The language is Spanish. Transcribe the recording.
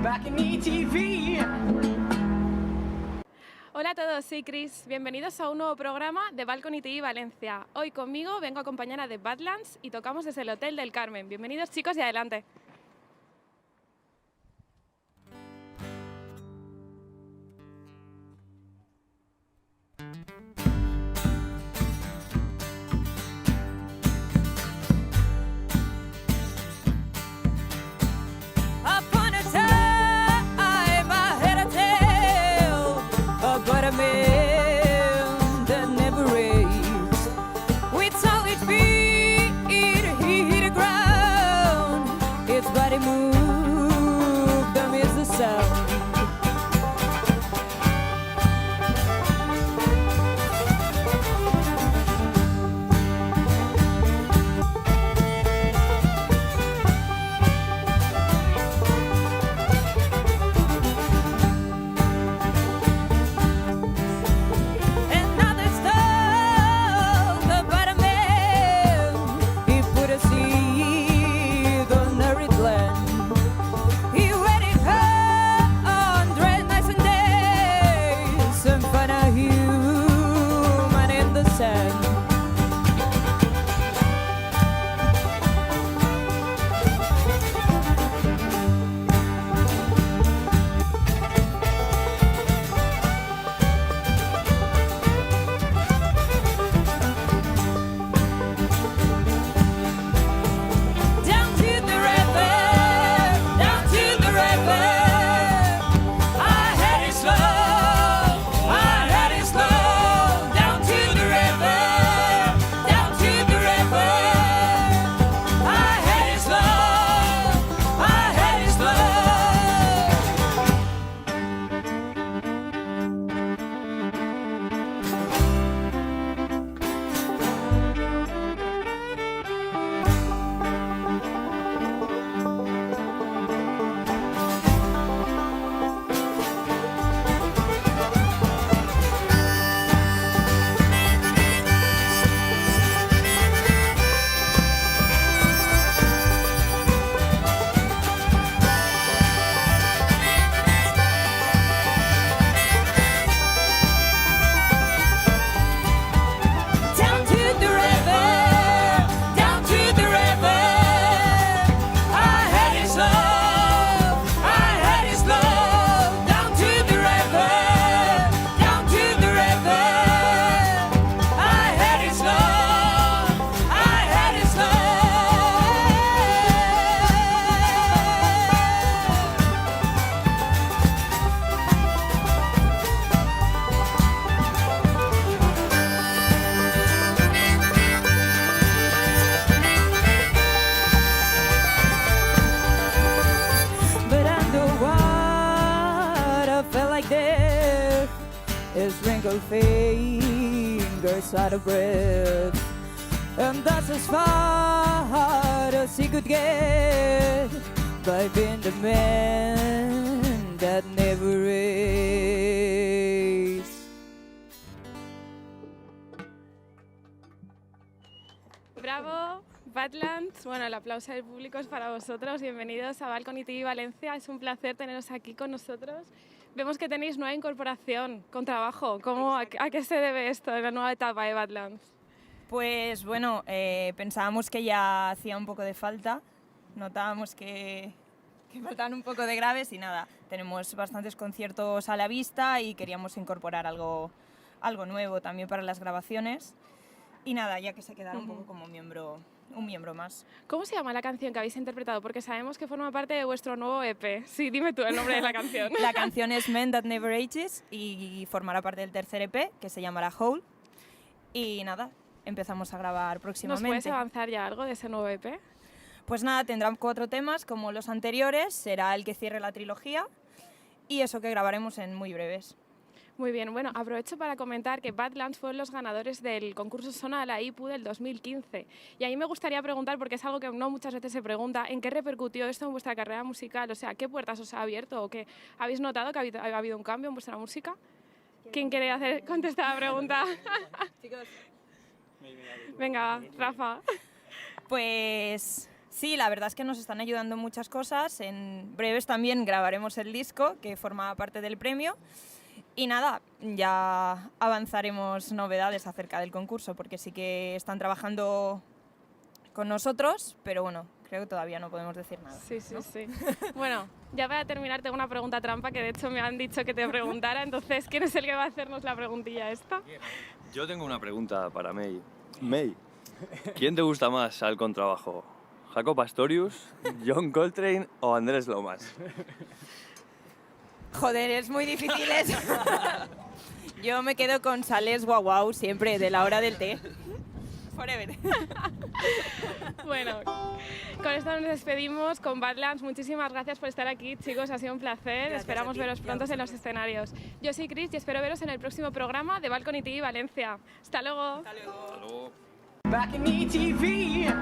back in ETV. Hola a todos, soy Chris. Bienvenidos a un nuevo programa de Balcony TV Valencia. Hoy conmigo vengo acompañada de Badlands y tocamos desde el Hotel del Carmen. Bienvenidos chicos y adelante. Fingers out of breath, and that's as far as he could get by being the man that never is. Bravo, Badlands. Bueno, el aplauso del público es para vosotros. Bienvenidos a Balcony TV Valencia. Es un placer teneros aquí con nosotros. Vemos que tenéis nueva incorporación con trabajo. ¿A qué se debe esto en la nueva etapa de Badlands? Pues bueno, pensábamos que ya hacía un poco de falta, notábamos que faltaban un poco de graves y nada, tenemos bastantes conciertos a la vista y queríamos incorporar algo nuevo también para las grabaciones y nada, ya que se quedara un poco como un miembro más. ¿Cómo se llama la canción que habéis interpretado? Porque sabemos que forma parte de vuestro nuevo EP. Sí, dime tú el nombre de la canción. La canción es Men That Never Ages y formará parte del tercer EP, que se llamará Hole. Y nada, empezamos a grabar próximamente. ¿Nos puedes avanzar ya algo de ese nuevo EP? Pues nada, tendrán 4 temas como los anteriores, será el que cierre la trilogía y eso que grabaremos en muy breves. Muy bien, bueno, aprovecho para comentar que Badlands fueron los ganadores del concurso Sona a la IPU del 2015. Y ahí me gustaría preguntar, porque es algo que no muchas veces se pregunta, ¿en qué repercutió esto en vuestra carrera musical? O sea, ¿qué puertas os ha abierto o qué? ¿Habéis notado que ha habido un cambio en vuestra música? ¿Quién quiere contestar la pregunta? Chicos. Venga, Rafa. Pues Sí, la verdad es que nos están ayudando muchas cosas. En breves también grabaremos el disco, que forma parte del premio. Y nada, ya avanzaremos novedades acerca del concurso, porque sí que están trabajando con nosotros, pero bueno, creo que todavía no podemos decir nada. Sí, sí, ¿no? sí. Bueno, ya para terminar tengo una pregunta trampa que de hecho me han dicho que te preguntara, entonces, ¿quién es el que va a hacernos la preguntilla esta? Yo tengo una pregunta para May. May, ¿quién te gusta más al contrabajo? ¿Jaco Pastorius, John Coltrane o Andrés Lomas? Joder, es muy difícil eso. Yo me quedo con Sales Guau Guau siempre, de la hora del té. Forever. Bueno, con esto nos despedimos con Badlands. Muchísimas gracias por estar aquí, chicos, ha sido un placer. Gracias Esperamos a ti, veros pronto en los escenarios. Yo soy Cris y espero veros en el próximo programa de Balcony TV Valencia. Hasta luego. Hasta luego. Hasta luego. Back in ETV.